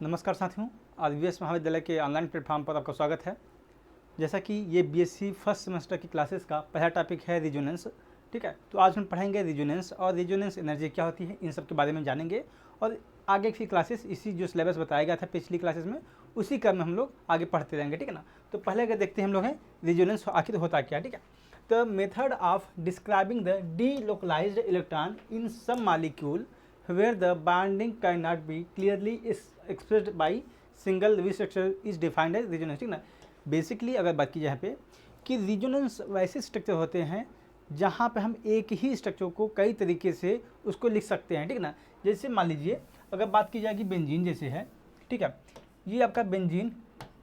नमस्कार साथियों, आज वीएस महाविद्यालय के ऑनलाइन प्लेटफॉर्म पर आपका स्वागत है। जैसा कि ये बीएससी फर्स्ट सेमेस्टर की क्लासेस का पहला टॉपिक है रिजोनेंस। ठीक है, तो आज हम पढ़ेंगे रिजोनेंस और रिजोनेंस एनर्जी क्या होती है, इन सब के बारे में जानेंगे। और आगे की क्लासेस इसी जो सिलेबस बताया गया था पिछली क्लासेस में, उसी क्रम में हम लोग आगे पढ़ते रहेंगे। ठीक है ना। तो पहले अगर देखते हैं हम लोग हैं रिजोनेंस आखिर होता क्या। ठीक है, the method of describing the delocalised electron in some molecule where the bonding cannot be clearly expressed by single V structure is defined as resonance। ठीक ना। बेसिकली अगर बात की जाए यहाँ पे कि रिजोनेंस वैसे स्ट्रक्चर होते हैं जहाँ पे हम एक ही स्ट्रक्चर को कई तरीके से उसको लिख सकते हैं। ठीक ना। जैसे मान लीजिए अगर बात की जाए कि बेंजीन जैसे है, ठीक है, ये आपका बेंजीन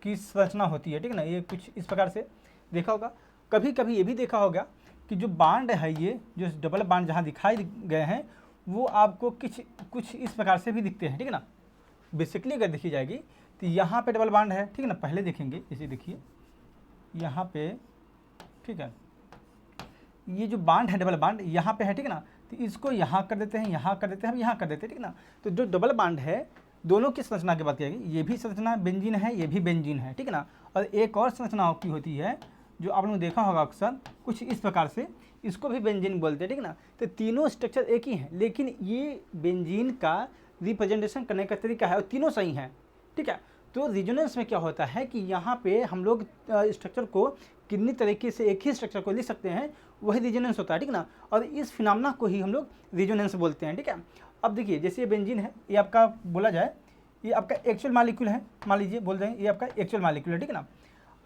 की संरचना होती है। ठीक है ना। ये कुछ इस प्रकार से देखा होगा, कभी कभी ये भी देखा होगा कि जो बांड है, ये जो डबल बांड जहाँ दिखाई गए हैं वो आपको कुछ इस प्रकार से भी दिखते हैं। ठीक है ना। बेसिकली अगर देखी जाएगी तो यहाँ पे डबल बांड है। ठीक है ना। पहले देखेंगे, इसे देखिए यहाँ पे, ठीक है, ये जो बांड है डबल बांड यहाँ पे है। ठीक है ना। तो इसको यहाँ कर देते हैं, यहाँ कर देते हैं, हम यहाँ कर देते हैं। ठीक है ना। तो जो डबल बांड है दोनों की संरचना की बात करेंगे, ये भी संरचना बेंजीन है, ये भी बेंजीन है। ठीक है ना। और एक और संरचना की होती है जो आपने देखा होगा अक्सर कुछ इस प्रकार से, इसको भी बेंजीन बोलते हैं। ठीक है ना। तो तीनों स्ट्रक्चर एक ही हैं, लेकिन ये बेंजीन का रिप्रेजेंटेशन करने का तरीका है और तीनों सही हैं। ठीक है। तो रिजोनेंस में क्या होता है कि यहाँ पे हम लोग स्ट्रक्चर को कितनी तरीके से एक ही स्ट्रक्चर को लिख सकते हैं, वही रिजोनेंस होता है। ठीक ना। और इस फिनोमेना को ही हम लोग रिजोनेंस बोलते हैं। ठीक है। अब देखिए जैसे ये बेंजीन है, ये आपका बोला जाए ये आपका एक्चुअल मॉलिक्यूल है, मान लीजिए बोल रहे हैं ये आपका एक्चुअल मॉलिक्यूल है। ठीक है ना।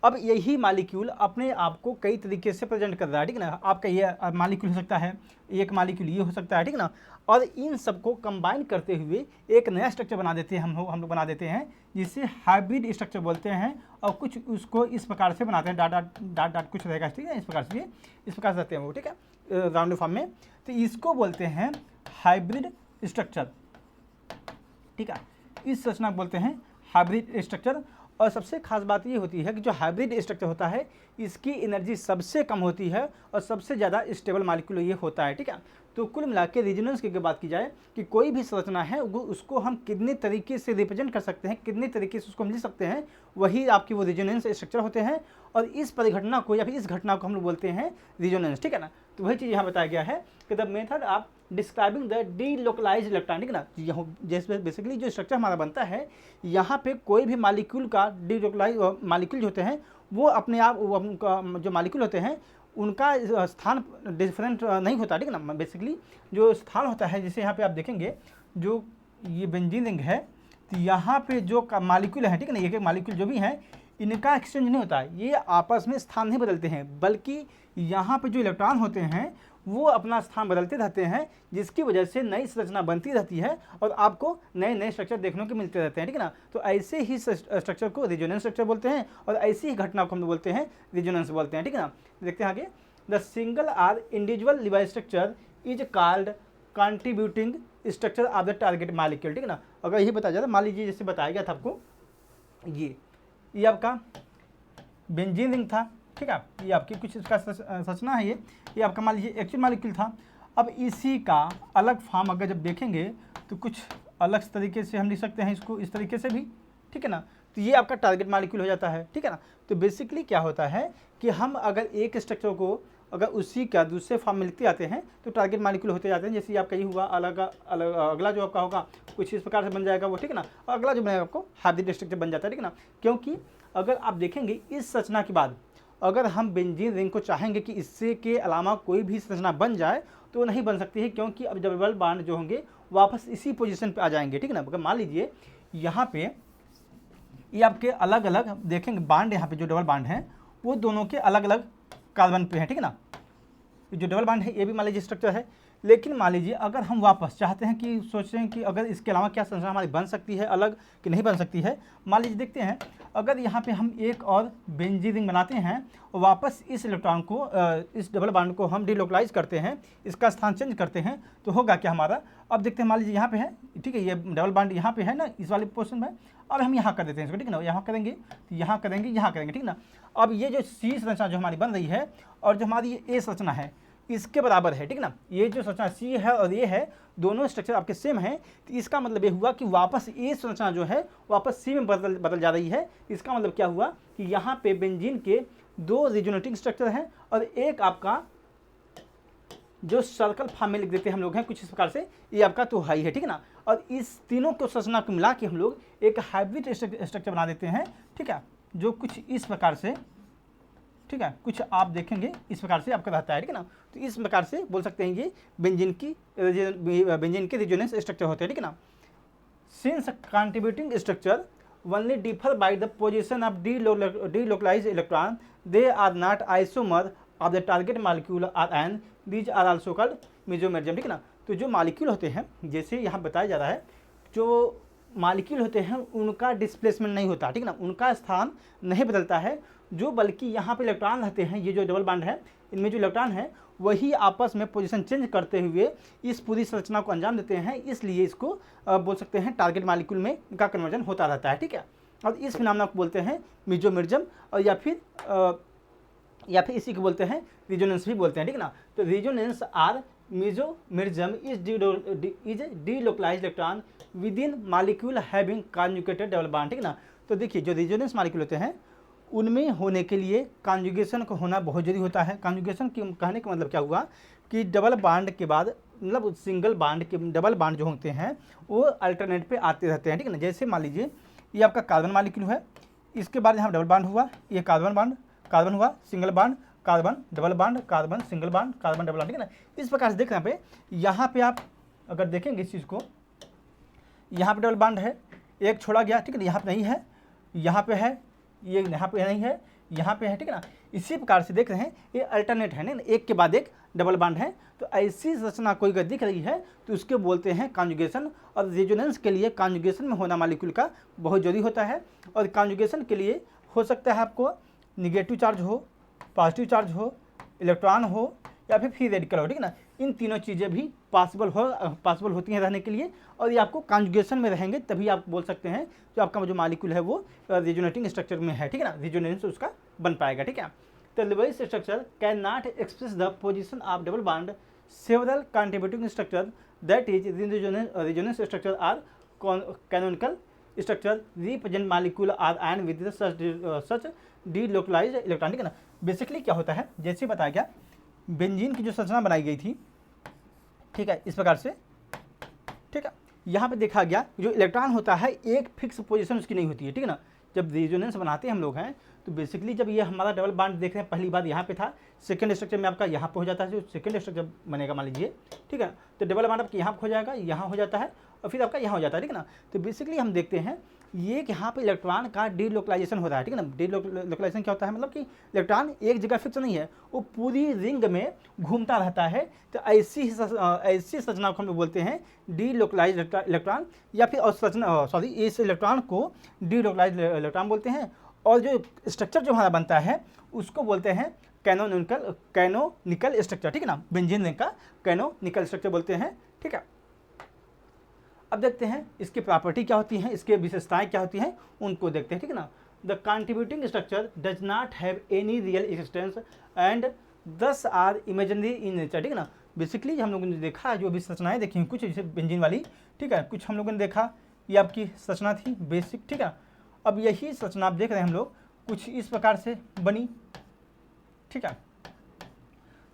अब यही मॉलिक्यूल अपने आप को कई तरीके से प्रेजेंट कर रहा है। ठीक है ना। आपका ये मॉलिक्यूल हो सकता है, एक मॉलिक्यूल ये हो सकता है। ठीक है ना। और इन सबको कंबाइन करते हुए एक नया स्ट्रक्चर बना देते हैं हम लोग बना देते हैं, जिसे हाइब्रिड स्ट्रक्चर बोलते हैं। और कुछ उसको इस प्रकार से बनाते हैं, डाट डाट कुछ रहेगा। ठीक है, इस प्रकार से रहते हैं वो। ठीक है, राउंड फॉर्म में। तो इसको बोलते हैं हाइब्रिड स्ट्रक्चर। ठीक है, इस रचना को बोलते हैं हाइब्रिड स्ट्रक्चर। और सबसे खास बात ये होती है कि जो हाइब्रिड स्ट्रक्चर होता है इसकी एनर्जी सबसे कम होती है और सबसे ज़्यादा स्टेबल मॉलिक्यूल ये होता है। ठीक है। तो कुल मिला के रिजोनेंस की बात की जाए कि कोई भी संरचना है उसको हम कितने तरीके से रिप्रेजेंट कर सकते हैं, कितने तरीके से उसको हम लिख सकते हैं, वही आपकी वो रिजोनेंस स्ट्रक्चर होते हैं। और इस परिघटना को या फिर इस घटना को हम लोग बोलते हैं रिजोनेंस। ठीक है ना। तो वही चीज़ यहाँ बताया गया है कि the method of describing the delocalised electron. ठीक ना। यहाँ जैसे बेसिकली जो स्ट्रक्चर हमारा बनता है, यहाँ पे कोई भी मॉलिक्यूल का डीलोकलाइज मॉलिक्यूल जो होते हैं वो अपने आप जो मॉलिक्यूल होते हैं उनका स्थान डिफरेंट नहीं होता। ठीक है ना। बेसिकली जो स्थान होता है, जैसे यहाँ पे आप देखेंगे जो ये बेंजीन रिंग है, तो यहाँ पे जो मॉलिक्यूल है, ठीक है ना, एक मॉलिक्यूल जो भी है इनका एक्सचेंज नहीं होता है, ये आपस में स्थान नहीं बदलते हैं, बल्कि यहाँ पे जो इलेक्ट्रॉन होते हैं वो अपना स्थान बदलते रहते हैं, जिसकी वजह से नई संरचना बनती रहती है और आपको नए नए स्ट्रक्चर देखने को मिलते रहते हैं। ठीक है ना। तो ऐसे ही स्ट्रक्चर को रिजोनेंस स्ट्रक्चर बोलते हैं और ऐसी ही घटना को हम बोलते हैं रिजोनेंस बोलते हैं। ठीक है ना। देखते हैं आगे, the single or individual Lewis structure is called contributing structure of the target molecule. ठीक है ना। अगर यही बताया जाता, मान लीजिए जैसे बताया गया था आपको, ये आपका बेंजीन रिंग था। ठीक है, ये आपकी कुछ इसका संरचना है, ये आपका मान लीजिए एक्चुअल मॉलिक्यूल था। अब इसी का अलग फॉर्म अगर जब देखेंगे तो कुछ अलग तरीके से हम लिख सकते हैं इसको, इस तरीके से भी। ठीक है ना। तो ये आपका टारगेट मॉलिक्यूल हो जाता है। ठीक है ना। तो बेसिकली क्या होता है कि हम अगर एक स्ट्रक्चर को अगर उसी का दूसरे फॉर्म में लिखते जाते हैं तो टारगेट मॉलिक्यूल होते जाते हैं। जैसे आपका ये हुआ अलग अलग, अगला जो आपका होगा कुछ इस प्रकार से बन जाएगा वो। ठीक है ना। और अगला जो बनेगा आपको हाइब्रिड स्ट्रक्चर बन जाता है। ठीक है ना। क्योंकि अगर आप देखेंगे इस रचना के बाद अगर हम बेंजीन रिंग को चाहेंगे कि इससे के अलावा कोई भी संरचना बन जाए तो नहीं बन सकती है, क्योंकि अब डबल बांड जो होंगे वापस इसी पोजीशन पे आ जाएंगे। ठीक है ना। अगर मान लीजिए यहाँ पे ये आपके अलग अलग देखेंगे बांड, यहाँ पे जो डबल बांड हैं वो दोनों के अलग अलग कार्बन पे हैं। ठीक है ना। जो डबल बांड है ये भी मान लीजिए स्ट्रक्चर है, लेकिन मान लीजिए अगर हम वापस चाहते हैं कि सोचें कि अगर इसके अलावा क्या संरचना हमारी बन सकती है अलग कि नहीं बन सकती है, मान लीजिए देखते हैं अगर यहाँ पे हम एक और बेंजीन रिंग बनाते हैं और वापस इस इलेक्ट्रॉन को इस डबल बांड को हम डीलोकलाइज करते हैं, इसका स्थान चेंज करते हैं, तो होगा क्या हमारा। अब देखते हैं मान लीजिए यहाँ पे है, ठीक है, ये डबल बांड यहाँ पे है ना इस वाले पोर्शन में, अब हम यहाँ कर देते हैं इसको। ठीक है ना। यहाँ करेंगे तो यहाँ करेंगे, यहाँ करेंगे। ठीक ना। अब ये जो सी संरचना जो हमारी बन रही है और जो हमारी ये ए संरचना है, इसके बराबर है, ठीक है ना। ये जो संरचना सी है और ये है, दोनों स्ट्रक्चर आपके सेम है, तो इसका मतलब ये हुआ कि वापस ये संरचना जो है वापस सी में बदल जा रही है। इसका मतलब क्या हुआ कि यहाँ पे बेंजीन के 2 रिजोनेटिंग स्ट्रक्चर हैं और एक आपका जो सर्कल फॉर्म में लिख देते हैं हम लोग हैं कुछ इस प्रकार से, ये आपका तो हाई है, ठीक है ना। और इस तीनों को संरचना को मिला के हम लोग एक हाइब्रिड स्ट्रक्चर बना देते हैं, ठीक है, जो कुछ इस प्रकार से, ठीक है, कुछ आप देखेंगे इस प्रकार से आपका रहता है, ठीक है ना। तो इस प्रकार से बोल सकते हैं ये बेंजीन के रिजोनेंस स्ट्रक्चर होते हैं, ठीक है ना। Since contributing structure only differ by the position of delocalized electron, they are not isomer of the target molecule or and these are also called mesomerism, ठीक है ना। तो जो मॉलिक्यूल होते हैं, जैसे यहाँ बताया जा रहा है, जो मॉलिक्यूल होते हैं उनका डिस्प्लेसमेंट नहीं होता, ठीक है ना, उनका स्थान नहीं बदलता है, जो बल्कि यहाँ पे इलेक्ट्रॉन रहते हैं, ये जो डबल बॉन्ड है इनमें जो इलेक्ट्रॉन है वही आपस में पोजीशन चेंज करते हुए इस पूरी संरचना को अंजाम देते हैं, इसलिए इसको बोल सकते हैं टारगेट मॉलिक्यूल में इनका कन्वर्जन होता रहता है, ठीक है। और इस फिनोमेना को बोलते हैं मेसोमेरिज्म, और या फिर इसी को बोलते हैं रिजोनेंस भी बोलते हैं, ठीक है ना। तो resonance or mesomerism is delocalized electron within molecule having conjugated double bond, ठीक है ना। तो देखिए जो रिजोनेंस मॉलिक्यूल होते हैं उनमें होने के लिए कॉन्जुगेशन को होना बहुत जरूरी होता है। कॉन्जुगेशन की कहने का मतलब क्या हुआ कि डबल बॉन्ड के बाद मतलब सिंगल बॉन्ड के डबल बॉन्ड जो होते हैं वो अल्टरनेट पे आते रहते हैं, ठीक है ना। जैसे मान लीजिए ये आपका कार्बन मॉलिक्यूल है, इसके बाद यहाँ डबल बॉन्ड हुआ, ये कार्बन हुआ, single bond, carbon double bond, carbon single bond, carbon double bond, ठीक है ना। इस प्रकार से देख रहे हैं यहाँ पे आप अगर देखेंगे इस चीज़ को, यहाँ पे डबल बॉन्ड है, एक छोड़ा गया, ठीक है ना, यहाँ पे नहीं है, यहाँ पे है, ये यहाँ पे नहीं है, यहाँ पे है, ठीक है ना। इसी प्रकार से देख रहे हैं ये अल्टरनेट है ना, एक के बाद एक डबल बॉन्ड है। तो ऐसी रचना कोई अगर दिख रही है तो उसके बोलते हैं कॉन्जुगेशन। और रेजोनेंस के लिए कॉन्जुगेशन में होना मॉलिक्यूल का बहुत जरूरी होता है। और कॉन्जुगेशन के लिए हो सकता है आपको निगेटिव चार्ज हो, पॉजिटिव चार्ज हो, इलेक्ट्रॉन हो या फिर फ्री रेडिकल हो, ठीक है ना। इन तीनों चीज़ें भी पॉसिबल होती हैं रहने के लिए, और ये आपको कॉन्जुगेशन में रहेंगे तभी आप बोल सकते हैं जो आपका जो मॉलिक्यूल है वो रेजोनेटिंग स्ट्रक्चर में है, ठीक है ना, रेजोनेंस उसका बन पाएगा, ठीक है। तो Lewis structure can not express the position of double bond several contributing structure that is resonance structure or canonical structure represent molecule or and with such delocalized electron, ठीक है ना। बेसिकली क्या होता है, जैसे बताया गया बेंजीन की जो संरचना बनाई गई थी, ठीक है, इस प्रकार से, ठीक है, यहाँ पे देखा गया जो इलेक्ट्रॉन होता है एक फिक्स पोजीशन उसकी नहीं होती है, ठीक है ना। जब रेजोनेंस बनाते हैं हम लोग हैं तो बेसिकली जब ये हमारा डबल बॉन्ड देख रहे हैं, पहली बार यहाँ पे था, सेकंड स्ट्रक्चर में आपका यहाँ पे हो जाता है, जो सेकंड स्ट्रक्चर बनेगा मान लीजिए, ठीक है। तो डबल बॉन्ड आपके यहाँ पे हो जाएगा, यहाँ हो जाता है और फिर आपका यहाँ हो जाता है, ठीक है ना। तो बेसिकली हम देखते हैं ये कि यहाँ पे इलेक्ट्रॉन का डीलोकलाइजेशन हो रहा है, ठीक है ना। डीलोकलाइजेशन क्या होता है, मतलब कि इलेक्ट्रॉन एक जगह फिक्स नहीं है, वो पूरी रिंग में घूमता रहता है। तो ऐसी संरचना को हम बोलते हैं डीलोकलाइज्ड इलेक्ट्रॉन, या फिर इस इलेक्ट्रॉन को डीलोकलाइज्ड इलेक्ट्रॉन बोलते हैं। और जो स्ट्रक्चर जो हमारा बनता है उसको बोलते हैं कैनोनिकल स्ट्रक्चर, ठीक है ना। बेंजीन रिंग का कैनोनिकल स्ट्रक्चर बोलते हैं, ठीक है। अब देखते हैं इसकी प्रॉपर्टी क्या होती हैं, इसके विशेषताएं क्या होती हैं, उनको देखते हैं, ठीक है ना। The contributing structure does not have any real existence and दस आर इमेजिनरी इन नेचर, ठीक है ना। बेसिकली हम लोगों ने देखा जो भी संरचनाएं देखी हैं कुछ जैसे बेंजीन वाली, ठीक है, कुछ हम लोगों ने देखा ये आपकी संरचना थी बेसिक, ठीक है। अब यही संरचना आप देख रहे हैं हम लोग कुछ इस प्रकार से बनी, ठीक है।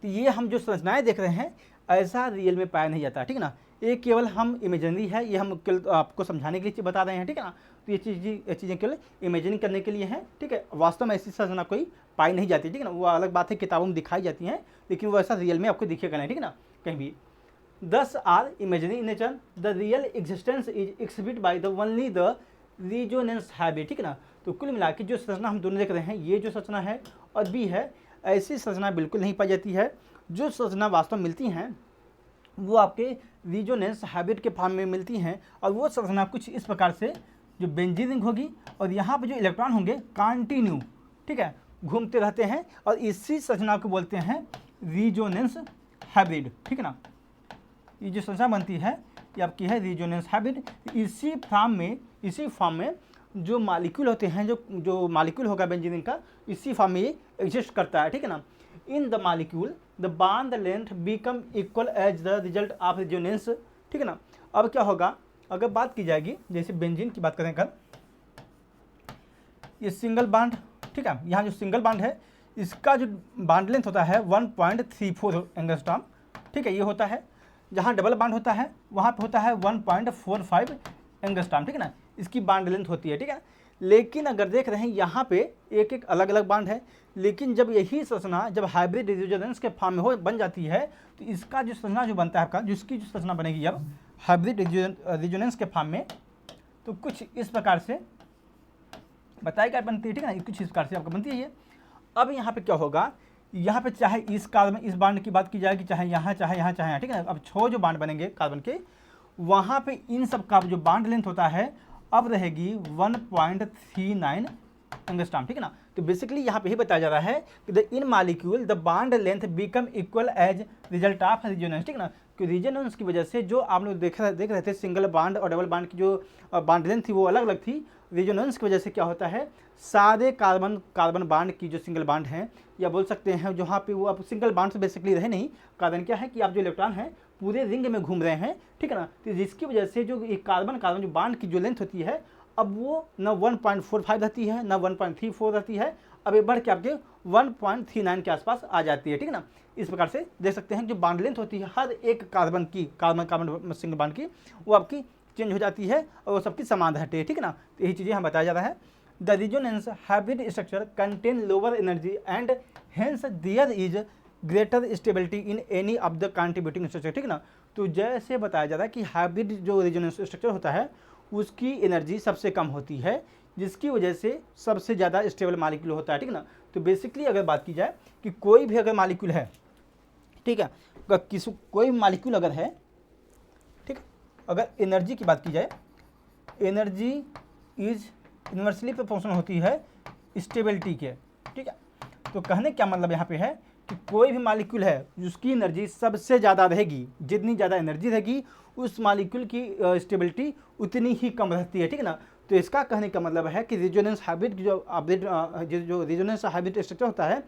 तो ये हम जो संरचनाएं देख रहे हैं ऐसा रियल में पाया नहीं जाता, ठीक है ना। ये केवल हम इमेजिनरी है, ये हम केवल आपको समझाने के लिए बता रहे हैं, ठीक है ना। तो ये चीज़ें केवल इमेजिन करने के लिए हैं, ठीक है। वास्तव में ऐसी संरचना कोई पाई नहीं जाती, ठीक है ना। वो अलग बात है, किताबों में दिखाई जाती हैं, लेकिन वो ऐसा रियल में आपको दिखेगा नहीं, ठीक है ना, कहीं भी। These are imaginary in nature, the real existence is exhibit by the only the resonance habit, ठीक है ना। तो कुल मिला के जो संरचना हम दोनों देख रहे हैं, ये जो संरचना है और भी है, ऐसी संरचना बिल्कुल नहीं पाई जाती है। जो संरचना वास्तव में मिलती हैं वो आपके रिजोनेंस हैबिट के फॉर्म में मिलती हैं, और वो संरचना कुछ इस प्रकार से जो बेंजीन रिंग होगी और यहाँ पे जो इलेक्ट्रॉन होंगे कंटिन्यू, ठीक है, घूमते रहते हैं, और इसी संरचना को बोलते हैं रिजोनेंस हैबिट, ठीक है ना। ये जो संरचना बनती है ये आपकी है रिजोनेंस हैबिट। इसी फॉर्म में जो मॉलिक्यूल होते हैं, जो मॉलिक्यूल होगा बेंजीन रिंग का, इसी फॉर्म में ये एग्जिस्ट करता है, ठीक है ना। In the molecule the bond length become equal as the result of resonance. ठीक है ना। अब क्या होगा, अगर बात की जाएगी जैसे बेंजीन की बात करें, कर ये सिंगल बॉन्ड, ठीक है, यहाँ जो सिंगल बॉन्ड है इसका जो बॉन्ड लेंथ होता है 1.34 एंगस्ट्रॉम, ठीक है, ये होता है। जहाँ डबल बॉन्ड होता है वहाँ पे होता है 1.45 एंगस्ट्रॉम, ठीक है ना, इसकी बॉन्ड लेंथ होती है, ठीक है। लेकिन अगर देख रहे हैं यहाँ पे एक एक अलग अलग बॉन्ड है, लेकिन जब यही संरचना जब हाइब्रिड रेजोनेंस के फॉर्म में हो बन जाती है तो इसका जो संरचना जो बनता है आपका, जिसकी जो संरचना बनेगी अब हाइब्रिड रेजोनेंस के फॉर्म में, तो कुछ इस प्रकार से बताया क्या बनती है, ठीक है ना, कुछ इस प्रकार से आपका बनती है ये। अब यहाँ पे क्या होगा, यहाँ पे चाहे इस कार्बन इस बॉन्ड की बात की जाएगी, चाहे यहाँ चाहे यहाँ चाहे यहाँ, ठीक है ना। अब 6 जो बॉन्ड बनेंगे कार्बन के, वहाँ पे इन सब का जो बॉन्ड लेंथ होता है अब रहेगी 1.39 एंगस्ट्रॉम, ठीक है ना। तो बेसिकली यहाँ पे ही बताया जा रहा है कि the in molecule the bond length become equal as result of resonance, ठीक है ना। कि रेजोनेंस की वजह से जो आप लोग देख रहे थे सिंगल बॉन्ड और डबल बॉन्ड की जो बॉन्ड लेंथ थी वो अलग अलग थी। रेजोनेंस की वजह से क्या होता है, सारे कार्बन बॉन्ड की जो सिंगल बॉन्ड हैं, या बोल सकते हैं जहाँ पे वो अब सिंगल बॉन्ड से बेसिकली रहे नहीं, कारण क्या है कि आप जो इलेक्ट्रॉन हैं पूरे रिंग में घूम रहे हैं, ठीक है ना। तो जिसकी वजह से जो एक कार्बन जो बॉन्ड की जो लेंथ होती है अब वो न 1.45 रहती है न 1.34 रहती है, अब ये बढ़ के आपके 1.39 के आसपास आ जाती है, ठीक है ना। इस प्रकार से देख सकते हैं जो बॉन्ड लेंथ होती है हर एक कार्बन सिंगल बॉन्ड की, वो आपकी चेंज हो जाती है और वो सबकी समान रहती है, ठीक है ना। तो यही चीज़ें हम बताया जा रहा है। The resonance hybrid structure contain lower energy and hence there is greater stability in any of the contributing structure, ठीक है ना। तो जैसे बताया जा रहा है कि हाइब्रिड जो रेजोनेंस स्ट्रक्चर होता है उसकी एनर्जी सबसे कम होती है, जिसकी वजह से सबसे ज़्यादा स्टेबल मॉलिक्यूल होता है, ठीक है ना। तो बेसिकली अगर बात की जाए कि कोई भी अगर मॉलिक्यूल है, ठीक है, कोई मॉलिक्यूल अगर है, ठीक है, अगर एनर्जी की बात की जाए, एनर्जी इज इन्वर्सली प्रोपोर्शनल होती है स्टेबिलिटी के, ठीक है। तो कहने क्या मतलब यहाँ पे है कि कोई भी मॉलिक्यूल है जिसकी एनर्जी सबसे ज़्यादा रहेगी, जितनी ज़्यादा एनर्जी रहेगी उस मॉलिक्यूल की स्टेबिलिटी उतनी ही कम रहती है, ठीक है ना। तो इसका कहने का मतलब है कि रेजोनेंस हाइब्रिड जो रेजोनेंस हाइब्रिड स्ट्रक्चर होता है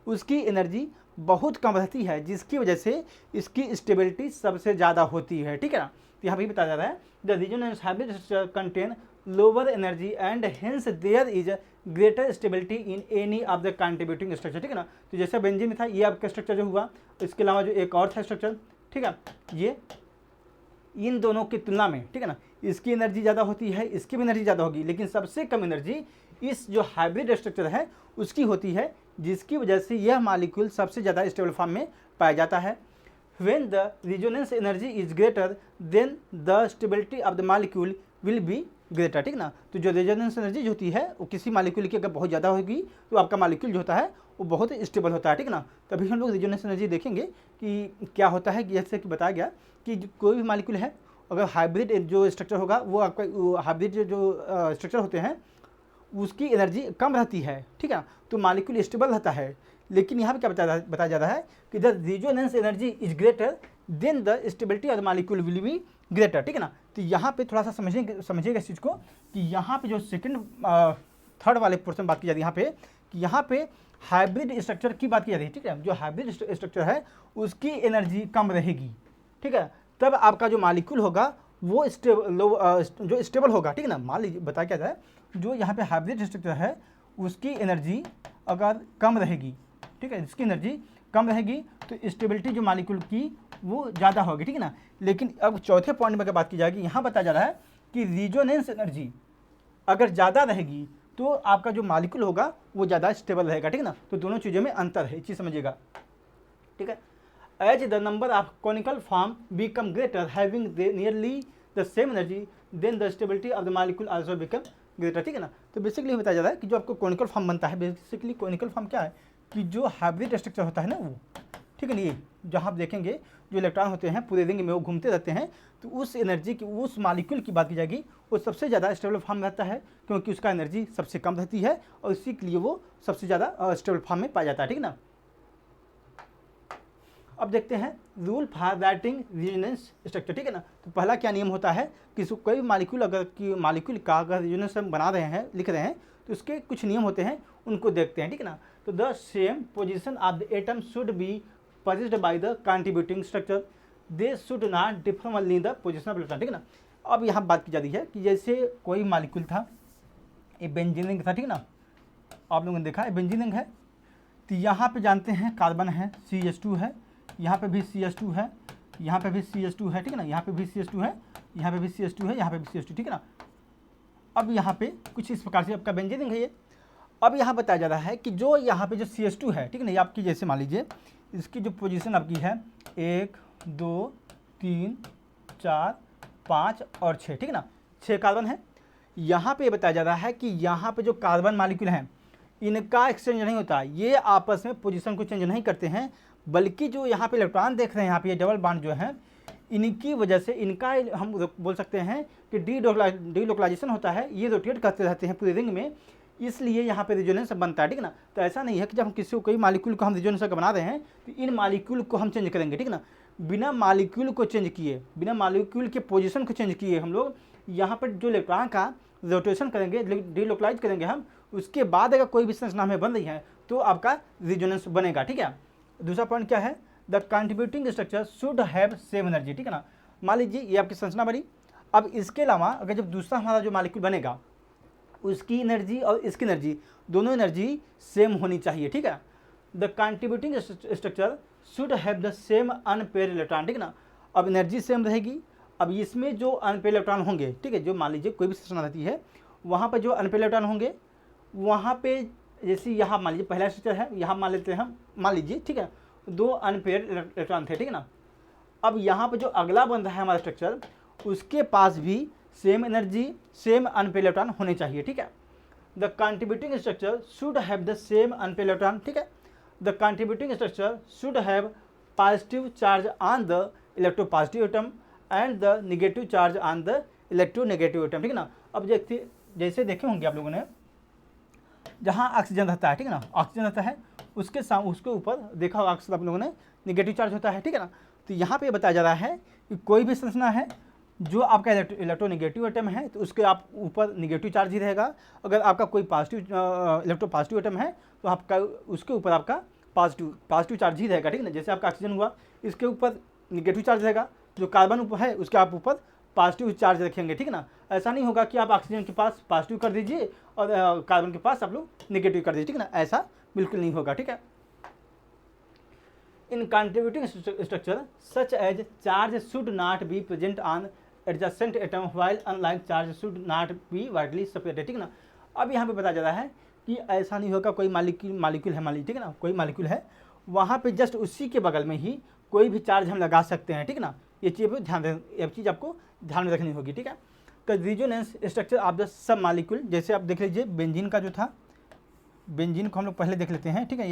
उसकी एनर्जी बहुत कम रहती है, जिसकी वजह से इसकी स्टेबिलिटी सबसे ज़्यादा होती है, ठीक है ना। तो यहाँ पे बताया जा रहा है the resonance hybrid structure contain lower energy and hence there is greater stability in any of the contributing structure, ठीक है ना। तो जैसे बेंजीन में था ये आपका स्ट्रक्चर जो हुआ, इसके अलावा जो एक और था स्ट्रक्चर, ठीक है, ये इन दोनों की तुलना में, ठीक है ना, इसकी एनर्जी ज़्यादा होती है, इसकी भी एनर्जी ज़्यादा होगी, लेकिन सबसे कम एनर्जी इस जो हाइब्रिड स्ट्रक्चर है उसकी होती है, जिसकी वजह से यह मॉलिक्यूल सबसे ज़्यादा स्टेबल फॉर्म में पाया जाता है। When the resonance energy is greater than the stability of the molecule will be greater, ठीक ना। तो जो रेजोनेंस एनर्जी जो होती है वो किसी मॉलिक्यूल की अगर बहुत ज़्यादा होगी तो आपका मॉलिक्यूल जो होता है वो बहुत स्टेबल होता है, ठीक ना। तभी हम लोग रेजोनेंस एनर्जी देखेंगे कि क्या होता है। जैसे कि बताया गया कि कोई भी मॉलिक्यूल है अगर हाइब्रिड जो स्ट्रक्चर होगा वो आपका हाइब्रिड जो स्ट्रक्चर होते हैं उसकी एनर्जी कम रहती है, ठीक है, तो मॉलिक्यूल स्टेबल रहता है। लेकिन यहाँ पे क्या बताया जा रहा है कि the resonance energy is greater than the stability of the molecule will be greater, ठीक है ना। तो यहाँ पे थोड़ा सा समझिएगा इस चीज़ को कि यहाँ पे जो सेकंड थर्ड वाले पोर्शन बात की जा रही है यहाँ पे कि यहाँ पे हाइब्रिड स्ट्रक्चर की बात की जा रही है, ठीक है। जो हाइब्रिड स्ट्रक्चर है उसकी एनर्जी कम रहेगी, ठीक है, तब आपका जो मॉलिक्यूल होगा वो जो स्टेबल होगा, ठीक है ना। मान लीजिए बताया क्या जाए, जो यहाँ पे हाइब्रिड स्ट्रक्चर है उसकी एनर्जी अगर कम रहेगी, ठीक है, इसकी एनर्जी कम रहेगी तो स्टेबिलिटी जो मॉलिक्यूल की वो ज़्यादा होगी, ठीक है ना। लेकिन अब चौथे पॉइंट में अगर बात की जाएगी, यहाँ बताया जा रहा है कि रेजोनेंस एनर्जी अगर ज़्यादा रहेगी तो आपका जो मॉलिक्यूल होगा वो ज़्यादा स्टेबल रहेगा, ठीक है ना। तो दोनों चीज़ों में अंतर है, चीज़ समझिएगा, ठीक है। As the number of conical form become greater having nearly the same energy then the stability of the molecule also become greater, ठीक है ना। तो बेसिकली बताया जा रहा है कि जो आपको कॉनिकल फॉर्म बनता है, बेसिकली कॉनिकल फॉर्म क्या है कि जो हाइब्रिड स्ट्रक्चर होता है ना वो, ठीक है ना, ये जहाँ आप देखेंगे जो इलेक्ट्रॉन होते हैं पूरे रिंग में वो घूमते रहते हैं, तो उस एनर्जी की उस मॉलिक्यूल की बात की जाएगी वो सबसे ज़्यादा स्टेबल फॉर्म रहता है, क्योंकि उसका एनर्जी सबसे कम रहती है और इसी के लिए वो सबसे ज़्यादा स्टेबल फॉर्म में पाया जाता है, ठीक है ना। अब देखते हैं rule for writing resonance structure, ठीक है ना। तो पहला क्या नियम होता है कि कोई भी मॉलिक्यूल अगर मॉलिक्यूल का अगर रेजोनेंस हम बना रहे हैं लिख रहे हैं तो उसके कुछ नियम होते हैं, उनको देखते हैं, ठीक है ना। तो the same position of the atom should be possessed by the contributing structure, they should not differ only the position of electron, ठीक है ना। अब यहाँ बात की जाती है कि जैसे कोई मालिक्यूल था, ये बेंजीन रिंग था, ठीक है ना, आप लोगों ने देखा है बेंजीन रिंग है, तो यहाँ पे जानते हैं कार्बन है, CH2 है, यहाँ पे भी CH2 है, यहाँ पे भी CH2 है, ठीक है ना, यहाँ पे भी CH2 है, यहाँ पे भी CH2 है, यहाँ पे भी CH2, ठीक है ना। अब यहाँ पे कुछ इस प्रकार से आपका बेंजीन रिंग है ये। अब यहाँ बताया जा रहा है कि जो यहाँ पे जो CH2 है, ठीक है ना, ये आपकी जैसे मान लीजिए इसकी जो पोजीशन आपकी है 1 2 3 4 5 और 6, ठीक है ना, 6 कार्बन है। यहाँ पे बताया जा रहा है कि यहाँ पे जो कार्बन मालिक्यूल हैं इनका एक्सचेंज नहीं होता, ये आपस में पोजीशन को चेंज नहीं करते हैं, बल्कि जो यहाँ पे इलेक्ट्रॉन देख रहे हैं यहाँ पे ये डबल बॉन्ड जो है, इनकी वजह से इनका हम बोल सकते हैं कि डीलोकलाइजेशन होता है, ये रोटेट करते रहते हैं पूरे रिंग में, इसलिए यहाँ पे रेजोनेंस बनता है, ठीक है ना। तो ऐसा नहीं है कि जब हम किसी को कोई मालिक्यूल को हम रेजोनेंस का बना रहे हैं तो इन मालिक्यूल को हम चेंज करेंगे, ठीक है ना। बिना मालिक्यूल को चेंज किए, बिना मालिक्यूल के पोजीशन को चेंज किए हम लोग यहाँ पर जो इलेक्ट्रॉन का रोटेशन करेंगे, डीलोकलाइज करेंगे हम, उसके बाद अगर कोई भी संरचना हमें बन रही है तो आपका रेजोनेंस बनेगा, ठीक है। दूसरा पॉइंट क्या है, the contributing structure should have same energy, ठीक है ना। मान लीजिए ये आपकी संरचना बनी, अब इसके अलावा अगर जब दूसरा हमारा जो मालिक्यूल बनेगा उसकी एनर्जी और इसकी एनर्जी दोनों एनर्जी सेम होनी चाहिए, ठीक है। The contributing structure should have the same unpaired electron, ठीक है ना। अब एनर्जी सेम रहेगी, अब इसमें जो अनपेयर इलेक्ट्रॉन होंगे, ठीक है, जो मान लीजिए कोई भी संरचना रहती है वहाँ पर जो अनपेयर इलेक्ट्रॉन होंगे वहाँ पे, जैसे यहाँ मान लीजिए पहला स्ट्रक्चर है, यहाँ मान लेते हैं हम, मान लीजिए, ठीक है, 2 अनपेयर इलेक्ट्रॉन थे, ठीक है ना। अब यहाँ पर जो अगला बन रहा है हमारा स्ट्रक्चर, उसके पास भी same energy same unpaired electron होने चाहिए, ठीक है। The contributing structure should have the same unpaired electron, ठीक है। The contributing structure should have positive charge on the electropositive atom and the negative charge on the electronegative atom, ठीक है ना। अब जैसे देखे होंगे आप लोगों ने, जहाँ ऑक्सीजन रहता है, ठीक है ना, ऑक्सीजन रहता है, उसके ऊपर देखा होगा अक्सर आप लोगों ने नेगेटिव चार्ज होता है, ठीक है ना। तो यहाँ पे बताया जा रहा है कि कोई भी संरचना है जो आपका इलेक्ट्रोनेगेटिव एटम है तो उसके आप ऊपर नेगेटिव चार्ज ही रहेगा, अगर आपका कोई पॉजिटिव इलेक्ट्रोपॉजिटिव एटम है तो आपका उसके ऊपर आपका पॉजिटिव चार्ज ही रहेगा, ठीक है ना। जैसे आपका ऑक्सीजन हुआ, इसके ऊपर नेगेटिव चार्ज रहेगा, जो कार्बन ऊपर है उसके आप ऊपर पॉजिटिव चार्ज रखेंगे, ठीक है ना। ऐसा नहीं होगा कि आप ऑक्सीजन के पास पॉजिटिव कर दीजिए और कार्बन के पास आप लोग नेगेटिव कर दीजिए, ठीक है ना, ऐसा बिल्कुल नहीं होगा, ठीक है। In contributing structure such as charge should not be present on adjacent atom while unlike charge should not be widely separated, ठीक है ना। अब यहाँ पे बताया जा रहा है कि ऐसा नहीं होगा, कोई मालिक्यूल है मान लीजिए, ठीक है ना, कोई मालिक्यूल है, वहाँ पे जस्ट उसी के बगल में ही कोई भी चार्ज हम लगा सकते हैं, ठीक है ना। ये चीज़ आपको ध्यान में रखनी होगी, ठीक है। तो resonance structure of the sub molecule, जैसे आप देख लीजिए बेंजीन का जो था, बेंजीन को हम लोग पहले देख लेते हैं, ठीक है।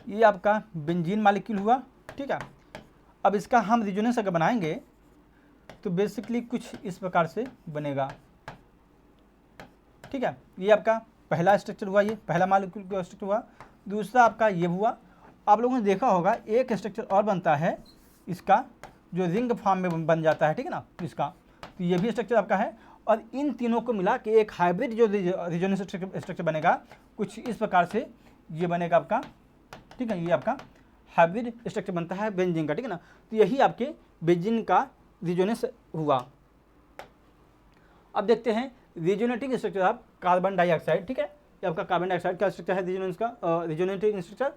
ये आपका बेंजीन मालिक्यूल हुआ, ठीक है। अब इसका हम रेजोनेंस अगर बनाएंगे तो बेसिकली कुछ इस प्रकार से बनेगा, ठीक है। ये आपका पहला स्ट्रक्चर हुआ, ये पहला मालिक्यूल का स्ट्रक्चर हुआ। दूसरा आपका ये हुआ, आप लोगों ने देखा होगा एक स्ट्रक्चर और बनता है इसका, जो रिंग फॉर्म में बन जाता है, ठीक है ना, इसका। तो ये भी स्ट्रक्चर आपका है, और इन तीनों को मिला के एक हाइब्रिड जो रेजोनेंस स्ट्रक्चर बनेगा कुछ इस प्रकार से ये बनेगा आपका, ठीक है। ये आपका हाइब्रिड स्ट्रक्चर बनता है बेंजीन का, ठीक है ना। तो यही आपके बेंजीन का रेजोनेंस हुआ। अब देखते हैं resonating structure of carbon dioxide, ठीक है। ये आपका कार्बन डाइऑक्साइड का स्ट्रक्चर है रेजोनेंस का, रेजोनेटिंग स्ट्रक्चर।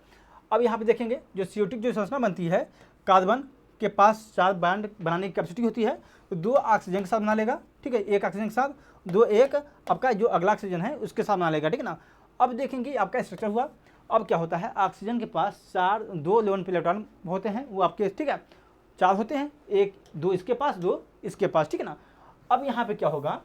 अब यहाँ पे देखेंगे जो CO2 जो संरचना बनती है, कार्बन के पास 4 बॉन्ड बनाने की कैपेसिटी होती है, तो 2 ऑक्सीजन के साथ बना लेगा, ठीक है, एक ऑक्सीजन के साथ, 2 एक आपका जो अगला ऑक्सीजन है उसके साथ बना लेगा, ठीक है ना। अब देखेंगे आपका स्ट्रक्चर हुआ। अब क्या होता है, ऑक्सीजन के पास 2 लेवन पे इलेक्ट्रॉन होते हैं, वो आपके, ठीक है, 4 होते हैं, 2 इसके पास, 2 इसके पास, ठीक है ना। अब यहाँ पे क्या होगा,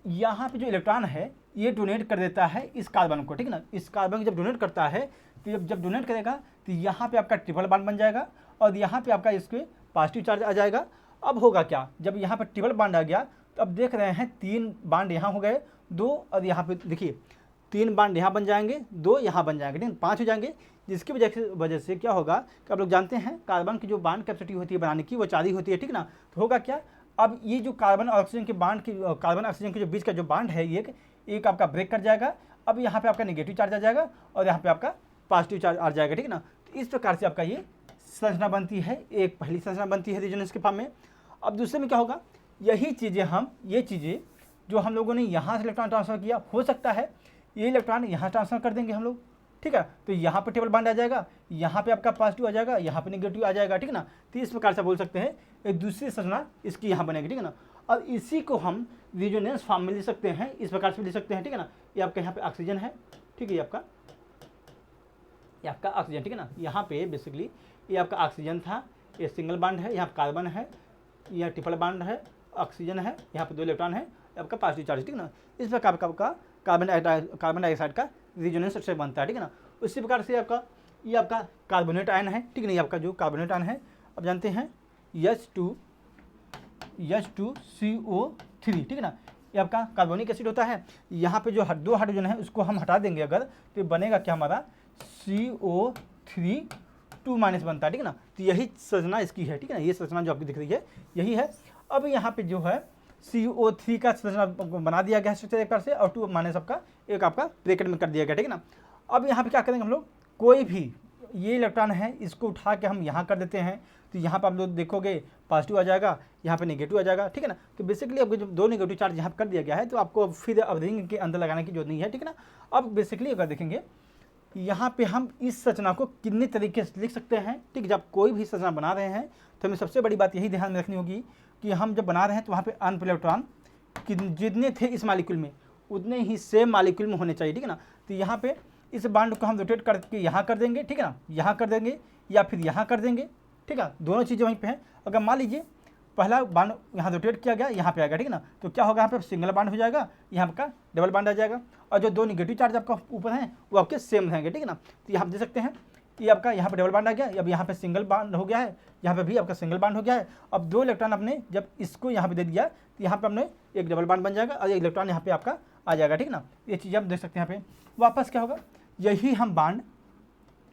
यहाँ पे जो इलेक्ट्रॉन है ये डोनेट कर देता है इस कार्बन को, ठीक है ना। इस कार्बन को जब डोनेट करता है तो जब डोनेट करेगा तो यहाँ पे आपका ट्रिपल बॉन्ड बन जाएगा, और यहाँ पे आपका इसके पॉजिटिव चार्ज आ जाएगा। अब होगा क्या, जब यहाँ पर ट्रिपल बॉन्ड आ गया तो अब देख रहे हैं 3 बॉन्ड यहाँ हो गए, 2, और यहाँ पे देखिए 3 बॉन्ड यहाँ बन जाएंगे, 2 यहाँ बन जाएंगे, ठीक, 5 हो जाएंगे। जिसकी वजह से क्या होगा कि आप लोग जानते हैं कार्बन की जो बॉन्ड कैपेसिटी होती है बनाने की वो 4 ही होती है, ठीक ना। तो होगा क्या, अब ये जो कार्बन ऑक्सीजन के बॉन्ड की, कार्बन ऑक्सीजन के जो बीच का जो बॉन्ड है, एक आपका ब्रेक कर जाएगा। अब यहाँ पे आपका नेगेटिव चार्ज आ जाएगा और यहाँ पे आपका पॉजिटिव चार्ज आ जाएगा, ठीक है ना। तो इस प्रकार से आपका ये संरचना बनती है, एक पहली संरचना बनती है रेजोनेंस के फॉर्म में। अब दूसरे में क्या होगा, यही चीज़ें ये चीज़ें जो हम लोगों ने यहाँ से इलेक्ट्रॉन ट्रांसफर किया, हो सकता है ये इलेक्ट्रॉन यहाँ ट्रांसफर कर देंगे हम लोग, ठीक है। तो यहाँ पे टेबल बॉन्ड आ जाएगा, यहाँ पे आपका पॉजिटिव आ जाएगा, यहाँ पे नेगेटिव आ जाएगा, ठीक है ना। तो इस प्रकार से बोल सकते हैं एक दूसरी संरचना इसकी यहाँ बनेगी, ठीक है ना। और इसी को हम रेजोनेंस फॉर्म में ले सकते हैं, इस प्रकार से ले सकते हैं, ठीक है ना। ये आपका यहाँ पे ऑक्सीजन है, ठीक है, ये आपका ऑक्सीजन, ठीक है ना। यहाँ पे बेसिकली ये आपका ऑक्सीजन था, ये सिंगल बॉन्ड है, यहाँ कार्बन है, यह ट्रिपल बॉन्ड है, ऑक्सीजन है, यहाँ पे 2 इलेक्ट्रॉन है, आपका पॉजिटिव चार्ज, ठीक है ना। इस प्रकार आपका कार्बन डाइऑक्साइड का रेजोनेंस स्ट्रक्चर बनता है, ठीक है ना। उसी प्रकार से ये आपका कार्बोनेट आयन है, ठीक है ना। ये आपका जो कार्बोनेट आयन है, अब जानते हैं H2CO3, ठीक है ना। ये आपका कार्बोनिक एसिड होता है। यहाँ पे जो 2 हाइड्रोजन है उसको हम हटा देंगे अगर, तो बनेगा क्या हमारा CO3 2 माइनस बनता है, ठीक है ना। तो यही संरचना इसकी है, ठीक है ना। ये संरचना जो आपकी दिख रही है यही है। अब यहाँ पे जो है CO3 का संरचना बना दिया गया स्ट्रक्चर एक बार से, और 2 माइनस आपका एक आपका ब्रैकेट में कर दिया गया, ठीक है ना। अब यहाँ पे क्या करेंगे हम लोग, कोई भी ये इलेक्ट्रॉन है इसको उठा के हम यहाँ कर देते हैं, तो यहाँ पर आप लोग देखोगे पॉजिटिव आ जाएगा, यहाँ पे नेगेटिव आ जाएगा, ठीक है ना। तो बेसिकली अब जब 2 नेगेटिव चार्ज यहाँ कर दिया गया है तो आपको फिर अब रिंग के अंदर लगाने की जरूरत नहीं है, ठीक है ना। अब बेसिकली अगर देखेंगे यहाँ पे हम इस संरचना को कितने तरीके से लिख सकते हैं, ठीक है। जब कोई भी संरचना बना रहे हैं तो हमें सबसे बड़ी बात यही ध्यान में रखनी होगी कि हम जब बना रहे हैं तो वहाँ पे अनपेयर इलेक्ट्रॉन जितने थे इस मॉलिक्यूल में उतने ही सेम मॉलिक्यूल में होने चाहिए, ठीक है ना। तो यहाँ पे इस बॉन्ड को हम रोटेट करके यहाँ कर देंगे, ठीक है ना, यहाँ कर देंगे या फिर यहाँ कर देंगे, ठीक है। दोनों चीज़ें वहीं पे हैं। अगर मान लीजिए पहला बॉन्ड यहाँ रोटेट किया गया, यहाँ पे आएगा, ठीक है ना, तो क्या होगा, यहाँ पे सिंगल बॉन्ड हो जाएगा, यहाँ का डबल बॉन्ड आ जाएगा, और जो 2 नेगेटिव चार्ज आपका ऊपर हैं वो आपके सेम रहेंगे, ठीक है ना। तो यहाँ आप देख सकते हैं ये आपका यहाँ पे डबल बॉन्ड आ गया, अब यहाँ पे सिंगल बॉन्ड हो गया है, यहाँ पे भी आपका सिंगल बॉन्ड हो गया है। अब 2 इलेक्ट्रॉन आपने जब इसको यहाँ पे दे दिया तो यहाँ पे हमने एक डबल बॉन्ड बन जाएगा और एक इलेक्ट्रॉन यहाँ पे आपका आ जाएगा, ठीक है ना। ये चीज़ आप देख सकते हैं। यहाँ पे वापस क्या होगा, यही हम बॉन्ड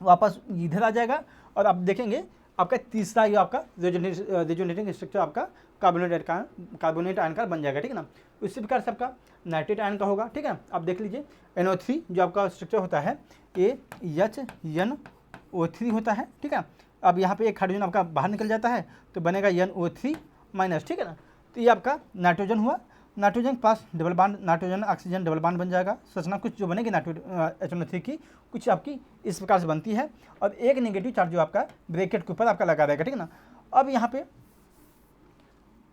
वापस इधर आ जाएगा, और आप देखेंगे आपका तीसरा ये आपका रेजोनेटिंग स्ट्रक्चर आपका कार्बोनेट आयन का बन जाएगा, ठीक है ना। इसी प्रकार से आपका नाइट्रेट आयन का होगा, ठीक है। आप देख लीजिए NO3 जो आपका स्ट्रक्चर होता है ये HNO3 होता है, ठीक है। अब यहाँ पे एक हाइड्रोजन आपका बाहर निकल जाता है तो बनेगा NO3 माइनस, ठीक है ना। तो ये आपका नाइट्रोजन हुआ, नाइट्रोजन के पास double bond, nitrogen oxygen double bond बन जाएगा। संरचना कुछ जो बनेगी HNO3 की कुछ आपकी इस प्रकार से बनती है, और एक नेगेटिव चार्ज जो आपका ब्रैकेट के ऊपर आपका लगा रहेगा, ठीक है ना। अब यहाँ पे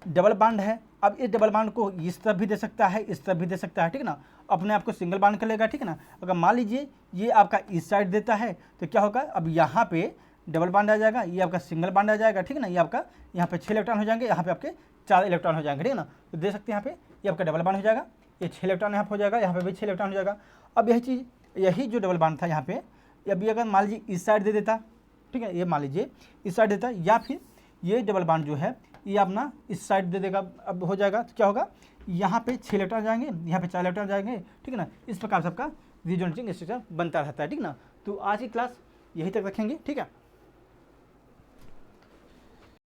डबल बॉन्ड है, अब इस डबल बॉन्ड को इस तरफ भी दे सकता है, इस तरफ भी दे सकता है, ठीक है ना। अपने आप को सिंगल बॉन्ड कर लेगा, ठीक है ना। अगर मान लीजिए ये आपका इस साइड देता है तो क्या होगा, अब यहाँ पे डबल बॉन्ड आ जाएगा, ये आपका सिंगल बॉन्ड आ जाएगा, ठीक है ना। ये आपका यहाँ पे 6 इलेक्ट्रॉन हो जाएंगे, यहाँ पे आपके 4 इलेक्ट्रॉन हो जाएंगे, ठीक है ना। तो दे सकते हैं यहाँ पे ये आपका डबल बॉन्ड हो जाएगा, ये 6 इलेक्ट्रॉन यहाँ पे हो जाएगा, यहाँ पे भी 6 इलेक्ट्रॉन हो जाएगा। अब यही जो डबल बॉन्ड था यहाँ पे, अभी अगर मान लीजिए इस साइड दे देता, ठीक है, ये मान लीजिए इस साइड देता, या फिर ये डबल बॉन्ड जो है ये अपना इस साइड दे देगा, अब हो जाएगा तो क्या होगा, यहाँ पे 6 इलेक्ट्रॉन जाएंगे, यहाँ पे 4 इलेक्ट्रॉन जाएंगे, ठीक है ना। इस प्रकार से आपका रेजोनेटिंग स्ट्रक्चर बनता रहता है, ठीक ना। तो आज की क्लास यही तक रखेंगे, ठीक है।